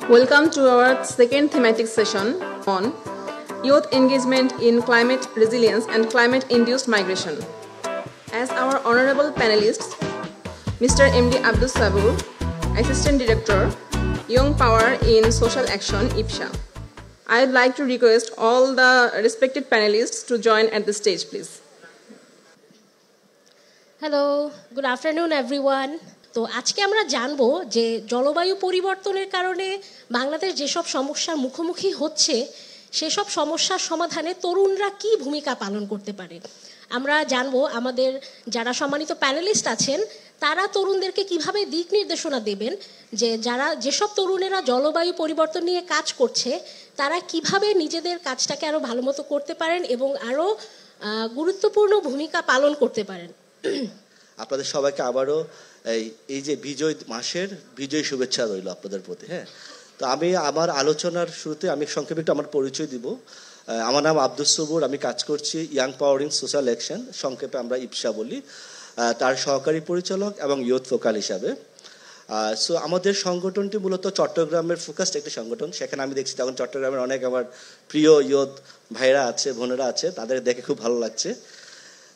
Welcome to our second thematic session on youth engagement in climate resilience and climate-induced migration. As our honorable panelists, Mr. M.D. Abdul Sabur, Assistant Director, Young Power in Social Action, IPSHA. I would like to request all the respected panelists to join at the stage, please. Hello, good afternoon everyone. তো আজকে আমরা জানবো যে জলবায়ু পরিবর্তনের কারণে বাংলাদেশ যেসব সমস্যার মুখোমুখি হচ্ছে সেসব সমস্যার সমাধানে তরুণরা কি ভূমিকা পালন করতে পারে। আমরা জানবো আমাদের যারা সম্মানিত প্যানেলিস্ট আছেন তারা তরুণদেরকে কিভাবে দিক নির্দেশনা দেবেন, যে যেসব তরুণেরা জলবায়ু পরিবর্তন নিয়ে কাজ করছে তারা কিভাবে নিজেদের কাজটাকে আরো ভালো মতো করতে পারেন এবং আরো গুরুত্বপূর্ণ ভূমিকা পালন করতে পারেন। আপনাদের সবাইকে আবারও এই যে বিজয় মাসের বিজয় শুভেচ্ছা রইল আপনাদের প্রতি। হ্যাঁ, তো আমি আমার আলোচনার শুরুতে আমি সংক্ষেপে একটু আমার পরিচয় দিব। আমার নাম আব্দুল সবুর, আমি কাজ করছি young power in social action, সংক্ষেপে আমরা ইপসা বলি, তার সহকারী পরিচালক এবং ইয়ুথ ফোকাল হিসাবে। সো আমাদের সংগঠনটি মূলত চট্টগ্রামের ফোকাসড একটি সংগঠন। সেখানে আমি দেখছি তখন চট্টগ্রামের অনেক আমার প্রিয় ইয়ুথ ভাইরা আছে, বোনেরা আছে, তাদের দেখে খুব ভালো লাগছে।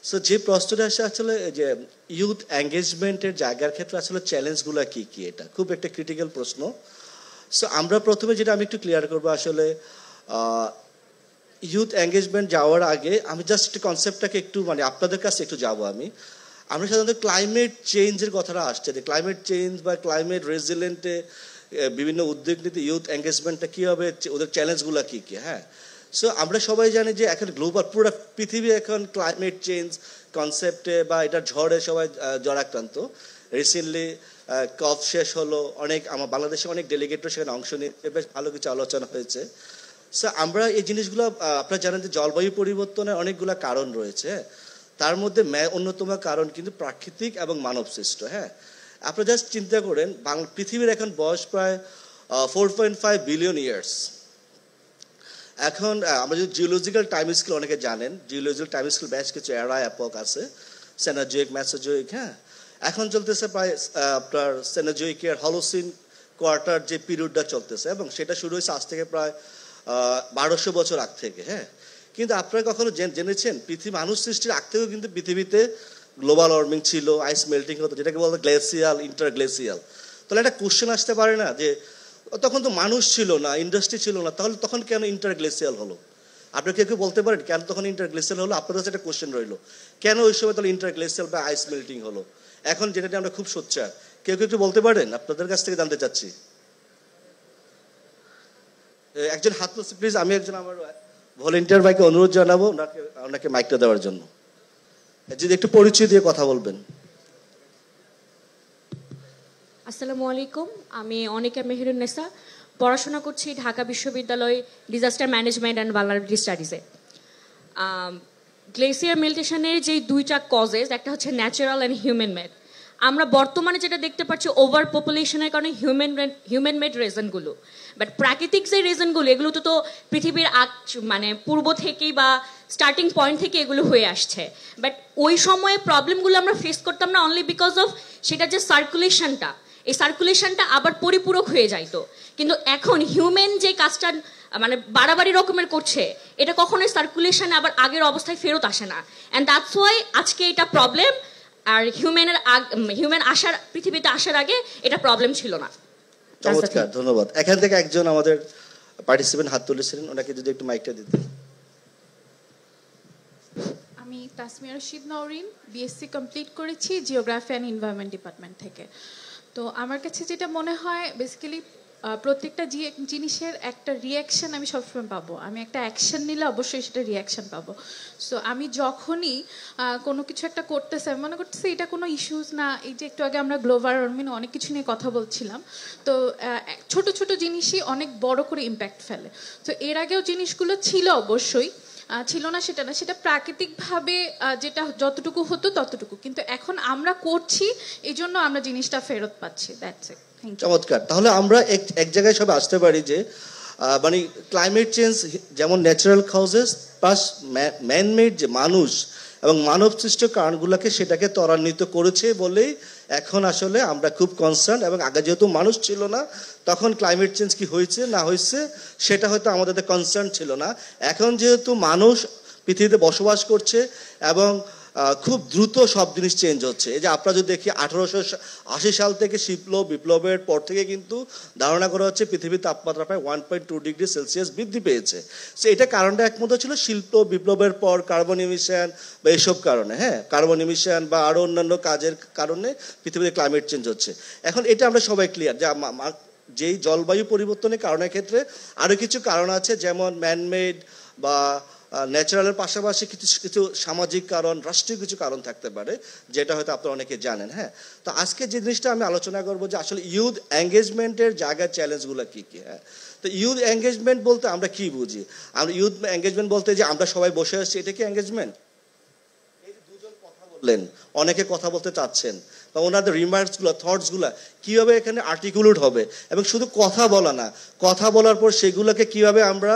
সো যে প্রশ্নটা আসে আসলে যে ইউথ এঙ্গেজমেন্টের জায়গার ক্ষেত্রে আসলে চ্যালেঞ্জগুলো কি কি, এটা খুব একটা ক্রিটিক্যাল প্রশ্ন। সো আমরা প্রথমে যেটা আমি একটু ক্লিয়ার করবো, আসলে ইউথ এঙ্গেজমেন্ট যাওয়ার আগে আমি জাস্ট একটু কনসেপ্টটাকে একটু আপনাদের কাছে একটু যাবো। আমরা সাধারণত ক্লাইমেট চেঞ্জের কথাটা আসছে, যে ক্লাইমেট চেঞ্জ বা ক্লাইমেট রেজিলেন্টে বিভিন্ন উদ্যোগ নিতে ইউথ এঙ্গেজমেন্টটা কী হবে, ওদের চ্যালেঞ্জগুলো কী কী। হ্যাঁ, সো আমরা সবাই জানি যে এখন গ্লোবাল পুরো পৃথিবী এখন ক্লাইমেট চেঞ্জ কনসেপ্টে বা এটার ঝড়ে সবাই জড়াক্রান্ত। রিসেন্টলি কপ শেষ হলো, আমার বাংলাদেশে অনেক ডেলিগেটরা সেখানে অংশ নিয়ে বেশ ভালো কিছু আলোচনা হয়েছে। সো আমরা এই জিনিসগুলো আপনারা জানেন যে জলবায়ু পরিবর্তনের অনেকগুলো কারণ রয়েছে, তার মধ্যে অন্যতম কারণ কিন্তু প্রাকৃতিক এবং মানব সৃষ্ট। হ্যাঁ, আপনারা জাস্ট চিন্তা করেন পৃথিবীর এখন বয়স প্রায় 4.5 বিলিয়ন ইয়ার্স। এখন আমরা যদি জিওলজিক্যাল টাইম স্কেল, অনেকে জানেন জিওলজিক্যাল টাইম স্কেল বেশ কিছু এরা এপক আছে, সেনোজোইক, মেসোজোইক। হ্যাঁ, এখন চলতেছে প্রায় আপনার সেনোজোইকের হলোসিন কোয়ার্টার যে পিরিয়ডটা চলতেছে, এবং সেটা শুরু হয়েছে আজ থেকে প্রায় 1200 বছর আগ থেকে। হ্যাঁ, কিন্তু আপনারা কখনো জেনেছেন মানুষ সৃষ্টির আগ থেকেও কিন্তু পৃথিবীতে গ্লোবাল ওয়ার্মিং ছিল, আইস মেল্টিং হতো, যেটাকে বলতো গ্লেসিয়াল, ইন্টারগ্লেসিয়াল। তাহলে একটা কোশ্চেন আসতে পারে না যে তখন তো মানুষ ছিল না, ইন্ডাস্ট্রি ছিল না, তাহলে তখন কেন ইন্টারগ্লেসিয়াল হলো? আপনি কেউ বলতে পারেন কেন তখন ইন্টারগ্লেসিয়াল হলো? আপনার কাছে একটা কোশ্চেন রইল, কেন ওই সময় তাহলে ইন্টারগ্লেসিয়াল বা আইস মেল্টিং হলো? এখন যেটা আমরা খুব সোচ্চার, কেউ একটু বলতে পারেন? আপনাদের কাছ থেকে জানতে চাচ্ছি। একজন হাত তুলছে প্লিজ। আমি একজন আমার ভলেন্টিয়ার ভাইকে অনুরোধ জানাবো ওনাকে মাইকটা দেওয়ার জন্য, যদি একটু পরিচয় দিয়ে কথা বলবেন। আসসালামু আলাইকুম, আমি অনিকা মেহেরুন্নেসা, পড়াশোনা করছি ঢাকা বিশ্ববিদ্যালয় ডিজাস্টার ম্যানেজমেন্ট অ্যান্ড ভালনারেবিলিটি স্টাডিজে। গ্লেসিয়ার মেল্টেশনের যে দুইটা কজেস, একটা হচ্ছে ন্যাচারাল অ্যান্ড হিউম্যান মেড। আমরা বর্তমানে যেটা দেখতে পাচ্ছি ওভার পপুলেশনের কারণে হিউম্যান মেড রিজনগুলো, বাট প্রাকৃতিক যে রিজনগুলো এগুলো তো পৃথিবীর পূর্ব থেকেই বা স্টার্টিং পয়েন্ট থেকে এগুলো হয়ে আসছে। বাট ওই সময়ে প্রবলেমগুলো আমরা ফেস করতাম না অনলি বিকজ অফ সেটার যে সার্কুলেশনটা, এই সার্কুলেশনটা আবার পরিপূরক হয়ে যাইতো। কিন্তু এখন হিউম্যান যে কাজটা বাড়াবাড়ি রকমের করছে, এটা কখনোই সার্কুলেশন আবার আগের অবস্থায় ফেরত আসে না। অ্যান্ড দ্যাটস ওয়াই আজকে এটা প্রবলেম। আর হিউম্যান পৃথিবীতে আসার আগে এটা প্রবলেম ছিল না। চমৎকার, ধন্যবাদ। এখান থেকে একজন আমাদের পার্টিসিপেন্ট হাত তুলেছিলেন, ওনাকে যদি একটু মাইকটা দিতেন। আমি তাসমিয়া রশিদ নওরিন, বিএসসি কমপ্লিট করেছি জিওগ্রাফি অ্যান্ড এনভায়রনমেন্ট ডিপার্টমেন্ট থেকে। তো আমার কাছে যেটা মনে হয় বেসিক্যালি প্রত্যেকটা জিনিসের একটা রিয়াকশান আমি সবসময় পাবো। আমি একটা অ্যাকশন নিলে অবশ্যই সেটা রিয়াকশান পাবো। সো আমি যখনই কোনো কিছু একটা করতেছি, আমি মনে করতেছি এটা কোনো ইস্যুস না। এই যে একটু আগে আমরা গ্লোবাল ওয়ার্মিং অনেক কিছু নিয়ে কথা বলছিলাম, তো ছোট ছোট জিনিসই অনেক বড় করে ইম্প্যাক্ট ফেলে। তো এর আগেও জিনিসগুলো ছিল, অবশ্যই ছিল না সেটা না, সেটা প্রাকৃতিকভাবে যেটা যতটুকু হতো ততটুকু, কিন্তু এখন আমরা করছি এই জন্য আমরা জিনিসটা ফেরত পাচ্ছি। That's it. চমৎকার। তাহলে আমরা এক জায়গায় সব আসতে পারি যে ক্লাইমেট চেঞ্জ যেমন natural causes plus man made যে মানুষ এবং মানব সৃষ্ট কারণগুলোকে সেটাকে ত্বরান্বিত করেছে বলেই এখন আসলে আমরা খুব কনসার্ন, এবং আগে যেহেতু মানুষ ছিল না তখন ক্লাইমেট চেঞ্জ কি হয়েছে না হয়েছে সেটা হয়তো আমাদের কনসার্ন ছিল না। এখন যেহেতু মানুষ পৃথিবীতে বসবাস করছে এবং খুব দ্রুত সব জিনিস চেঞ্জ হচ্ছে। এই যে আপনারা যদি দেখি 1880 সাল থেকে বিপ্লবের পর থেকে কিন্তু ধারণা করা হচ্ছে পৃথিবীর তাপমাত্রা প্রায় 1.2 ডিগ্রি সেলসিয়াস বৃদ্ধি পেয়েছে। সো এটা কারণটা একমত ছিল শিল্প বিপ্লবের পর কার্বন ইমিশন বা এইসব কারণে, হ্যাঁ কার্বন ইমিশন বা আরও অন্যান্য কাজের কারণে পৃথিবীতে ক্লাইমেট চেঞ্জ হচ্ছে। এখন এটা আমরা সবাই ক্লিয়ার যে যেই জলবায়ু পরিবর্তনের কারণের ক্ষেত্রে আরও কিছু কারণ আছে, যেমন ম্যানমেড বা ন্যাচারালের পাশাপাশি কিছু সামাজিক কারণ, রাষ্ট্রীয় কিছু কারণ থাকতে পারে, যেটা হয়তো আপনারা অনেকে জানেন। হ্যাঁ, তো আজকে যে জিনিসটা আমি আলোচনা করবো যে আসলে ইউথ এঙ্গেজমেন্টের জায়গার চ্যালেঞ্জগুলো কী কী। হ্যাঁ, তো ইউথ এঙ্গেজমেন্ট বলতে আমরা কি বুঝি? আমরা ইউথ এঙ্গেজমেন্ট বলতে যে আমরা সবাই বসে আসছি, এটা কি এঙ্গেজমেন্ট? এই যে দুজন কথা বললেন, অনেকে কথা বলতে চাচ্ছেন, বা ওনাদের রিমার্কসগুলো, থটসগুলো কীভাবে এখানে আর্টিকুলেট হবে, এবং শুধু কথা বলা না, কথা বলার পর সেগুলোকে কীভাবে আমরা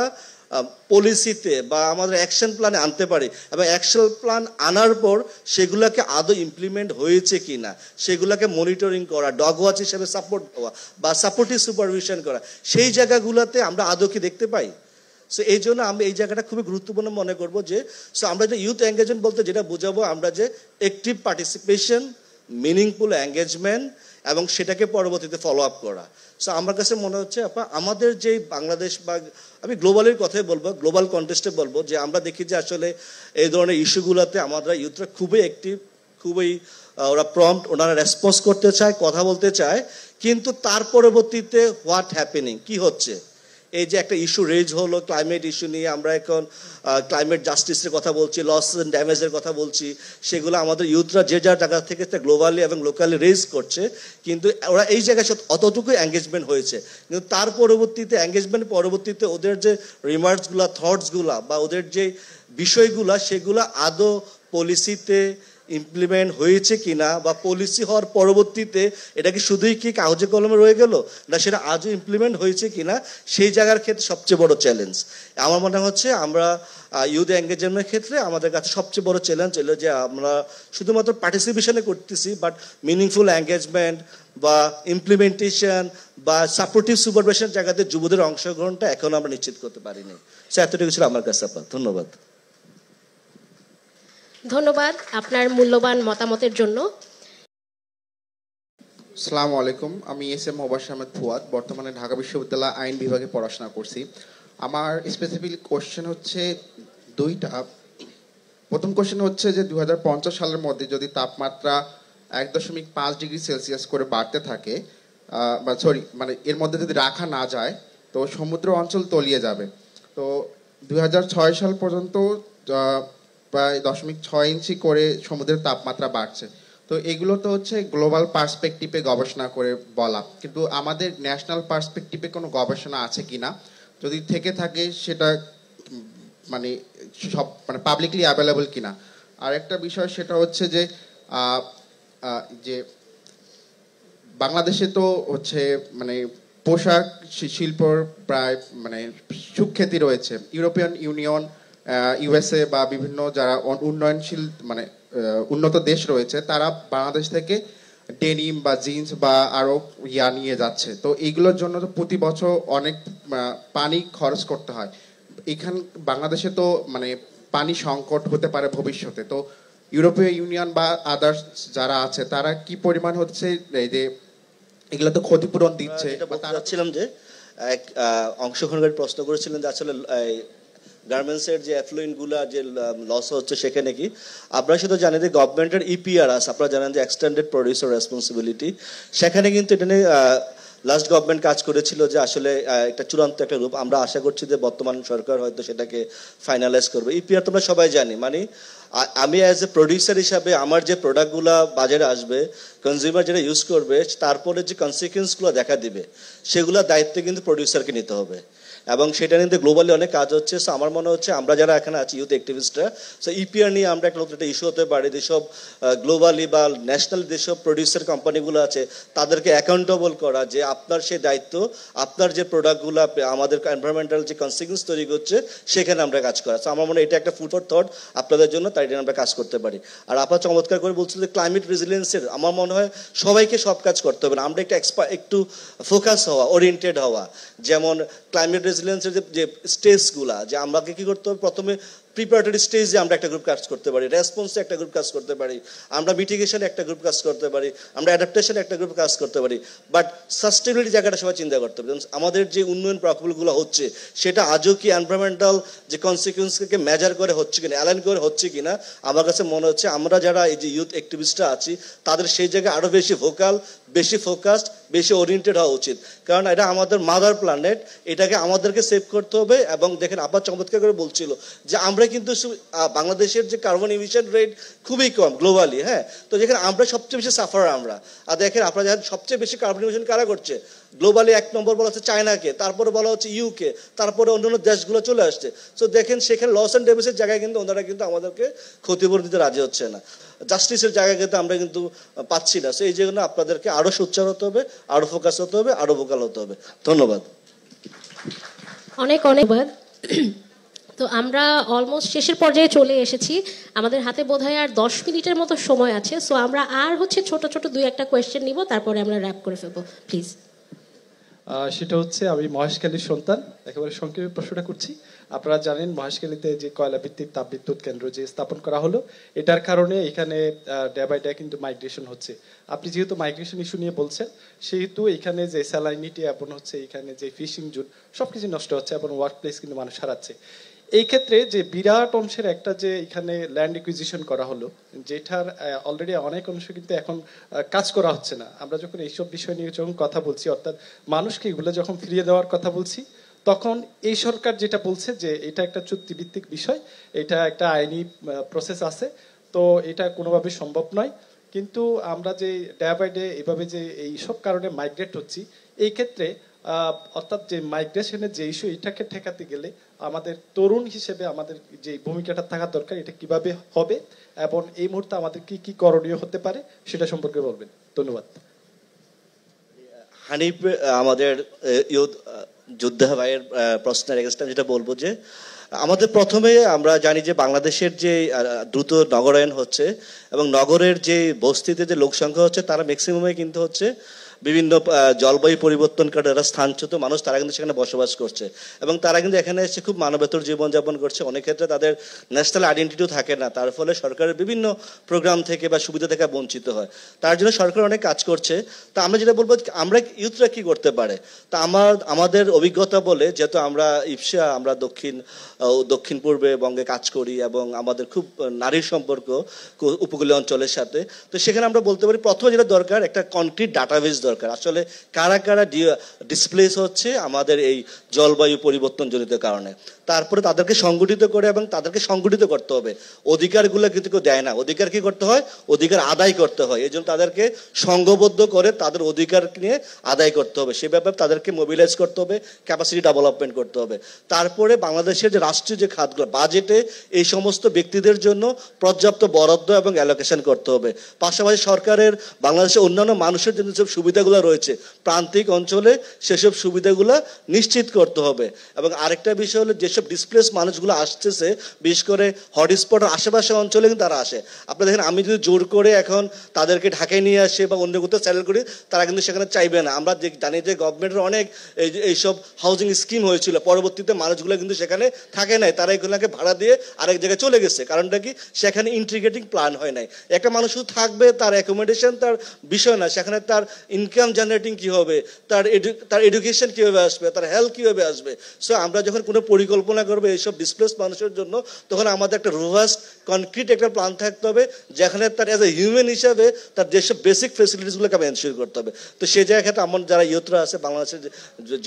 পলিসিতে বা আমাদের অ্যাকশন প্ল্যানে আনতে পারি, এবং অ্যাকশন প্ল্যান আনার পর সেগুলোকে আদৌ ইমপ্লিমেন্ট হয়েছে কি না সেগুলোকে মনিটরিং করা, ডগ ওয়াচ হিসেবে সাপোর্ট দেওয়া বা সাপোর্টিভ সুপারভিশন করা, সেই জায়গাগুলোতে আমরা আদৌ কি দেখতে পাই? সো এই জন্য আমি এই জায়গাটা খুবই গুরুত্বপূর্ণ মনে করবো যে আমরা যে ইউথ এঙ্গেজমেন্ট বলতে যেটা বোঝাবো আমরা যে অ্যাক্টিভ পার্টিসিপেশন, মিনিংফুল এঙ্গেজমেন্ট, এবং সেটাকে পরবর্তীতে ফলো আপ করা। সো আমার কাছে মনে হচ্ছে আমাদের যেই বাংলাদেশ বা আমি গ্লোবালের কথাই বলবো, গ্লোবাল কন্টেস্টে বলবো যে আমরা দেখি যে আসলে এই ধরনের ইস্যুগুলোতে আমাদের ইউথরা খুবই অ্যাক্টিভ, খুবই ওরা প্রম্পট, ওনারা রেসপন্স করতে চায়, কথা বলতে চায়, কিন্তু তার পরবর্তীতে হোয়াট হ্যাপেনিং, কি হচ্ছে? এই যে একটা ইস্যু রেজ হলো ক্লাইমেট ইস্যু নিয়ে, আমরা এখন ক্লাইমেট জাস্টিসের কথা বলছি, লস অ্যান্ড ড্যামেজের কথা বলছি, সেগুলো আমাদের ইউথরা যে যার জায়গা থেকে গ্লোবালি এবং লোকালি রেজ করছে, কিন্তু ওরা এই জায়গায় অতটুকুই এঙ্গেজমেন্ট হয়েছে। কিন্তু তার পরবর্তীতে এঙ্গেজমেন্ট পরবর্তীতে ওদের যে রিমার্কসগুলো, থটসগুলা বা ওদের যে বিষয়গুলা সেগুলো আদৌ পলিসিতে ইমপ্লিমেন্ট হয়েছে কিনা, বা পলিসি হওয়ার পরবর্তীতে এটা কি শুধুই কি কাগজে কলমে রয়ে গেল, না সেটা আজও ইমপ্লিমেন্ট হয়েছে কিনা, সেই জায়গার ক্ষেত্রে সবচেয়ে বড় চ্যালেঞ্জ আমার মনে হচ্ছে। আমরা ইউথ এঙ্গেজমেন্টের ক্ষেত্রে আমাদের কাছে সবচেয়ে বড় চ্যালেঞ্জ হলো যে আমরা শুধুমাত্র পার্টিসিপেশনে করতেছি, বাট মিনিংফুল এঙ্গেজমেন্ট বা ইমপ্লিমেন্টেশন বা সাপোর্টিভ সুপারভিশনের জায়গাতে যুবদের অংশগ্রহণটা এখন আমরা নিশ্চিত করতে পারিনি। সে এতটুকু ছিল আমার কাছে। ধন্যবাদ। ধন্যবাদ আপনার মূল্যবান মতামতের জন্য। আসসালামু আলাইকুম, আমি এস.এম. মোবাশ্বের আহমেদ ফুয়াদ, বর্তমানে ঢাকা বিশ্ববিদ্যালয় আইন বিভাগে পড়াশোনা করছি। আমার স্পেসিফিক কোশ্চেন হচ্ছে দুইটা। প্রথম কোশ্চেন হচ্ছে যে 2050 সালের মধ্যে যদি তাপমাত্রা 1.5 ডিগ্রি সেলসিয়াস করে বাড়তে থাকে, মানে এর মধ্যে যদি রাখা না যায়, তো সমুদ্র অঞ্চল তলিয়ে যাবে। তো 2006 সাল পর্যন্ত প্রায় 0.6 ইঞ্চি করে সমুদ্রের তাপমাত্রা বাড়ছে। তো এগুলো তো হচ্ছে গ্লোবাল পার্সপেক্টিভে গবেষণা করে বলা, কিন্তু আমাদের ন্যাশনাল পার্সপেক্টিভে কোনো গবেষণা আছে কিনা, যদি থেকে থাকে সেটা মানে পাবলিকলি অ্যাভেলেবল কিনা। আর একটা বিষয় সেটা হচ্ছে যে যে বাংলাদেশে তো হচ্ছে মানে পোশাক শিল্পর প্রায় মানে সুখ্যাতি রয়েছে। ইউরোপিয়ান ইউনিয়ন, ইউএসএ বা বিভিন্ন যারা উন্নয়নশীল মানে উন্নত দেশ রয়েছে, তারা বাংলাদেশ থেকে ডেনিম বা জিন্স বা আরো নিয়ে যাচ্ছে। তো এইগুলোর জন্য তো প্রতি বছর অনেক পানি খরচ করতে হয়। এখান বাংলাদেশে তো মানে পানি সংকট হতে পারে ভবিষ্যতে। তো ইউরোপীয় ইউনিয়ন বা আদার্স যারা আছে তারা কি পরিমাণ হচ্ছে এই যে এগুলো তো ক্ষতিপূরণ দিচ্ছে? ছিলাম যে এক অংশগ্রহণকারী প্রশ্ন করেছিলেন যে আসলে গার্মেন্টসের যে অ্যাফ্লুয়েন্টগুলো যে লস হচ্ছে সেখানে কি আপনারা শুধু জানেন যে গভর্নমেন্টের ইপিআর আছে, আপনারা জানেন যে এক্সটেন্ডেড প্রডিউসার রেসপন্সিবিলিটি, সেখানে কিন্তু এটা নিয়ে লাস্ট গভর্নমেন্ট কাজ করেছিল যে আসলে একটা চূড়ান্ত একটা রূপ। আমরা আশা করছি যে বর্তমান সরকার হয়তো সেটাকে ফাইনালাইজ করবে। ইপিআর তোমরা সবাই জানি, মানে আমি অ্যাজ এ প্রডিউসার হিসাবে আমার যে প্রোডাক্টগুলো বাজারে আসবে, কনজিউমার যেটা ইউজ করবে, তারপরে যে কনসিকুয়েন্সগুলো দেখা দিবে সেগুলোর দায়িত্ব কিন্তু প্রডিউসারকে নিতে হবে। এবং সেটা নিয়ে গ্লোবালি অনেক কাজ হচ্ছে। সো আমার মনে হচ্ছে আমরা যারা এখানে আছি ইউথ অ্যাক্টিভিস্টরা, সো ইপিআর নিয়ে আমরা একটা ইস্যু হতে পারি, যেসব গ্লোবালি বা ন্যাশনাল যেসব প্রডিউসার কোম্পানিগুলো আছে তাদেরকে অ্যাকাউন্টেবল করা, যে আপনার সেই দায়িত্ব আপনার যে প্রোডাক্টগুলো আমাদের এনভায়রনমেন্টাল যে কনসিকুয়েন্স তৈরি করছে সেখানে আমরা কাজ করা। সো আমার মনে হয় এটা একটা ফুড ফর থট আপনাদের জন্য, তাই আমরা কাজ করতে পারি। আর আপনার চমৎকার করে বলছিল যে ক্লাইমেট রেজিলিয়েন্সের আমার মনে হয় সবাইকে সব কাজ করতে হবে না, আমরা একটু ফোকাস হওয়া, ওরিয়েন্টেড হওয়া। যেমন ক্লাইমেট রেজিলিয়েন্সের যে স্টেজগুলা, যে আমাকে কি করতে হবে, প্রথমে প্রিপারেটরি স্টেজে আমরা একটা গ্রুপ কাজ করতে পারি, রেসপন্সে একটা গ্রুপ কাজ করতে পারি, আমরা মিটিগেশনে একটা গ্রুপ কাজ করতে পারি, আমরা অ্যাডাপ্টেশনে একটা গ্রুপ কাজ করতে পারি। বাট সাস্টেনেবিলিটি জায়গাটা সবাই চিন্তা করতে হবে। আমাদের যে উন্নয়ন প্রকল্পগুলো হচ্ছে সেটা আজও কি এনভায়রনমেন্টাল যে কনসিকুয়েন্সকে মেজার করে হচ্ছে কিনা, অ্যালাইন করে হচ্ছে কিনা। আমার কাছে মনে হচ্ছে আমরা যারা এই যে ইউথ অ্যাক্টিভিস্টরা আছি তাদের সেই জায়গায় আরও বেশি ভোকাল, বেশি ফোকাসড, বেশি ওরিয়েন্টেড হওয়া উচিত। কারণ এটা আমাদের মাদার প্ল্যানেট, এটাকে আমাদেরকে সেভ করতে হবে। এবং দেখেন আবার চমৎকার করে বলছিল যে আমরা কিন্তু বাংলাদেশের যে কার্বন ইমিশন রেট খুবই কম গ্লোবালি, হ্যাঁ, তো যেখানে আমরা সবচেয়ে বেশি সাফার আমরা। আর দেখেন আপনারা জানেন সবচেয়ে বেশি কার্বন ইমিশন কারা করছে গ্লোবালি? 1 নম্বর বলা হচ্ছে চায়নাকে, তারপরে বলা হচ্ছে ইউকে, তারপরে অন্যান্য দেশগুলো চলে আসছে। সো দেখেন সেখানে লস অ্যান্ড ড্যামেজের জায়গায় কিন্তু ওনারা কিন্তু আমাদেরকে ক্ষতিপূরণ দিতে রাজি হচ্ছে না, জাস্টিসের জায়গায় কিন্তু আমরা কিন্তু পাচ্ছি না। সো এই জন্য আপনাদেরকে আরও সোচ্চার হতে হবে, আরও ফোকাস হতে হবে, আরও ভোকাল হতে হবে। ধন্যবাদ। অনেক ধন্যবাদ। তো আমরা অলমোস্ট শেষের পর্যায়ে চলে এসেছি, আমাদের হাতে বোধহয় আর 10 মিনিটের মতো সময় আছে। সো আমরা আর ছোট ছোট 2-1টা কোয়েশ্চেন নিব, তারপরে আমরা র্যাপ করে ফেলবো, প্লিজ। সেটা হচ্ছে, আমি মহেশখালীর সন্তান, একেবারে সংক্ষেপে প্রশ্নটা করছি। আপনারা জানেন মহেশখালীতে যে কয়লা ভিত্তিক তাপবিদ্যুৎ কেন্দ্র যে স্থাপন করা হলো, এটার কারণে এখানে ডে বাই ডে কিন্তু মাইগ্রেশন হচ্ছে। আপনি যেহেতু মাইগ্রেশন ইস্যু নিয়ে বলছেন, সেহেতু এখানে যে স্যালাইনিটি এবং হচ্ছে এখানে যে ফিশিং জোন সবকিছু নষ্ট হচ্ছে এবং ওয়ার্ক প্লেস কিন্তু মানুষ হারাচ্ছে। এই ক্ষেত্রে যে বিরাট অংশের একটা যে এখানে ল্যান্ড একুইজিশন করা হলো, যেটার অলরেডি অনেক অংশ কিন্তু এখন কাজ করা হচ্ছে না। আমরা যখন এইসব বিষয় নিয়ে যখন কথা বলছি, অর্থাৎ মানুষকে এগুলো যখন ফিরিয়ে দেওয়ার কথা বলছি, তখন এই সরকার যেটা বলছে যে এটা একটা চুক্তিভিত্তিক বিষয়, এটা একটা আইনি প্রসেস আছে, তো এটা কোনোভাবে সম্ভব নয়। কিন্তু আমরা যে ডে বাই ডে এভাবে যে এই সব কারণে মাইগ্রেট হচ্ছি, এই ক্ষেত্রে অর্থাৎ যে মাইগ্রেশনের যে ইস্যু, এটাকে ঠেকাতে গেলে আমাদের তরুণ হিসেবে আমাদের যে ভূমিকাটা থাকা দরকার, এটা কিভাবে হবে এবং এই মুহূর্তে আমাদের কি কি করণীয় হতে পারে সেটা সম্পর্কে বলবেন। ধন্যবাদ। হানিফ, আমাদের ইউথ যোদ্ধা ভাইয়ের প্রশ্নের এগেইনস্টে যেটা বলবো যে আমাদের প্রথমে আমরা জানি যে বাংলাদেশের যে দ্রুত নগরায়ন হচ্ছে এবং নগরের যে বস্তিতে যে লোক সংখ্যা হচ্ছে তারা ম্যাক্সিমামে কিন্তু হচ্ছে বিভিন্ন জলবায়ু পরিবর্তনকারী যারা স্থানচ্যুত মানুষ, তারা কিন্তু সেখানে বসবাস করছে এবং তারা কিন্তু এখানে এসে খুব মানবেতর জীবনযাপন করছে। অনেক ক্ষেত্রে তাদের ন্যাশনাল আইডেন্টিটিও থাকে না, তার ফলে সরকারের বিভিন্ন প্রোগ্রাম থেকে বা সুবিধা থেকে বঞ্চিত হয়। তার জন্য সরকার অনেক কাজ করছে। তা আমরা যেটা বলবো, আমরা ইউথরা কি করতে পারে, তা আমাদের অভিজ্ঞতা বলে, যেহেতু আমরা ইপসা, আমরা দক্ষিণ পূর্বে বঙ্গে কাজ করি এবং আমাদের খুব নারীর সম্পর্ক উপকূলীয় অঞ্চলের সাথে, তো সেখানে আমরা বলতে পারি প্রথমে যেটা দরকার একটা কনক্রিট ডাটাবেস দরকার। আসলে কারা কারা ডিসপ্লেস হচ্ছে আমাদের এই জলবায়ু পরিবর্তনজনিত কারণে, তারপরে তাদেরকে সংগঠিত করে এবং তাদেরকে সংগঠিত করতে হবে। অধিকারগুলো কিন্তু কেউ দেয় না, অধিকার কি করতে হয়, অধিকার আদায় করতে হয়। এই জন্য তাদেরকে সংঘবদ্ধ করে তাদের অধিকার নিয়ে আদায় করতে হবে, সে ব্যাপারে তাদেরকে মোবিলাইজ করতে হবে, ক্যাপাসিটি ডেভেলপমেন্ট করতে হবে। তারপরে বাংলাদেশের যে রাষ্ট্রীয় যে খাতগুলো, বাজেটে এই সমস্ত ব্যক্তিদের জন্য পর্যাপ্ত বরাদ্দ এবং অ্যালোকেশন করতে হবে। পাশাপাশি সরকারের বাংলাদেশের অন্যান্য মানুষের জন্য যেসব সুবিধাগুলো রয়েছে প্রান্তিক অঞ্চলে, সেসব সুবিধাগুলো নিশ্চিত করতে হবে। এবং আরেকটা বিষয় হলো, যেসব ডিসপ্লেস মানুষগুলো আসতেছে, বিশেষ করে হটস্পটের আশেপাশে অঞ্চলে কিন্তু তারা আসে। আপনারা দেখেন, আমি যদি জোর করে এখন তাদেরকে ঢাকায় নিয়ে আসে বা অন্য কোথাও স্যাটেল করি, তারা কিন্তু সেখানে চাইবে না। আমরা জানি যে গভর্নমেন্টের অনেক এইসব হাউজিং স্কিম হয়েছিল, পরবর্তীতে মানুষগুলো কিন্তু সেখানে থাকে নাই, তারা এগুলোকে ভাড়া দিয়ে আরেক জায়গায় চলে গেছে। কারণটা কি, সেখানে ইন্টিগ্রেটিং প্ল্যান হয় নাই। একটা মানুষ শুধু থাকবে, তার অ্যাকোমোডেশন তার বিষয় না, সেখানে তার ইনকাম জেনারেটিং কী হবে, তার এডুকেশন কীভাবে আসবে, তার হেলথ কীভাবে আসবে। সো আমরা যখন কোনো পরিকল্পনা করবো এইসব ডিসপ্লেস মানুষের জন্য, তখন আমাদের একটা রোভাস্ট কনক্রিট একটা প্ল্যান থাকতে হবে, যেখানে তার অ্যাজ এ হিউম্যান হিসাবে তার যেসব বেসিক ফেসিলিটিসগুলোকে আমি এনশিওর করতে হবে। তো সেই জায়গায় আমার যারা ইউথরা আছে, বাংলাদেশের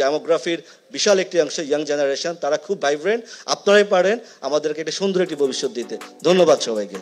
ডেমোগ্রাফির বিশাল একটি অংশ ইয়াং জেনারেশন, তারা খুব ভাইব্রেন্ট। আপনারাই পারেন আমাদেরকে একটা সুন্দর একটি ভবিষ্যৎ দিতে। ধন্যবাদ সবাইকে।